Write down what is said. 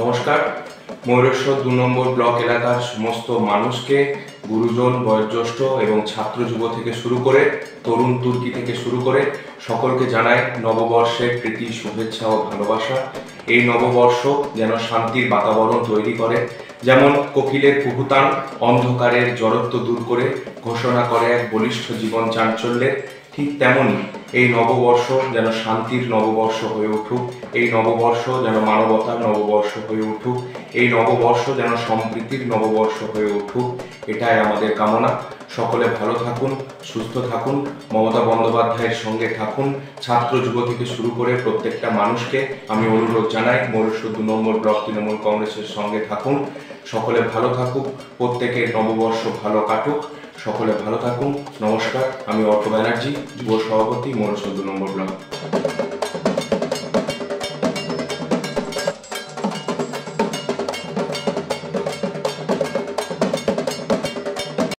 নমস্কার। ময়ূরেশ্বর ২ নম্বর ব্লক এলাকার সমস্ত মানুষকে, গুরুজন, বয়োজ্যেষ্ঠ এবং ছাত্র যুব থেকে শুরু করে তরুণ তুর্কি থেকে শুরু করে সকলকে জানাই নববর্ষের প্রীতি, শুভেচ্ছা ও ভালোবাসা। এই নববর্ষ যেন শান্তির বাতাবরণ তৈরি করে। যেমন কোকিলের কুহুতান অন্ধকারের জড়ত্ব দূর করে ঘোষণা করে এক বলিষ্ঠ জীবন চাঞ্চল্যের, ঠিক তেমনই এই নববর্ষ যেন শান্তির নববর্ষ হয়ে উঠুক। এই নববর্ষ যেন মানবতার নববর্ষ হয়ে উঠুক। এই নববর্ষ যেন সম্প্রীতির নববর্ষ হয়ে উঠুক, এটাই আমাদের কামনা। সকলে ভালো থাকুন, সুস্থ থাকুন, মমতা বন্দ্যোপাধ্যায়ের সঙ্গে থাকুন। ছাত্র যুব থেকে শুরু করে প্রত্যেকটা মানুষকে আমি অনুরোধ জানাই, ময়ূরেশ্বর ২ নম্বর ব্লক তৃণমূল কংগ্রেসের সঙ্গে থাকুন। সকলে ভালো থাকুক, প্রত্যেকের নববর্ষ ভালো কাটুক। সকলে ভালো থাকুন। নমস্কার, আমি অর্ক ব্যানার্জি, যুব সভাপতি, ময়ূরেশ্বর ২ নম্বর ব্লক।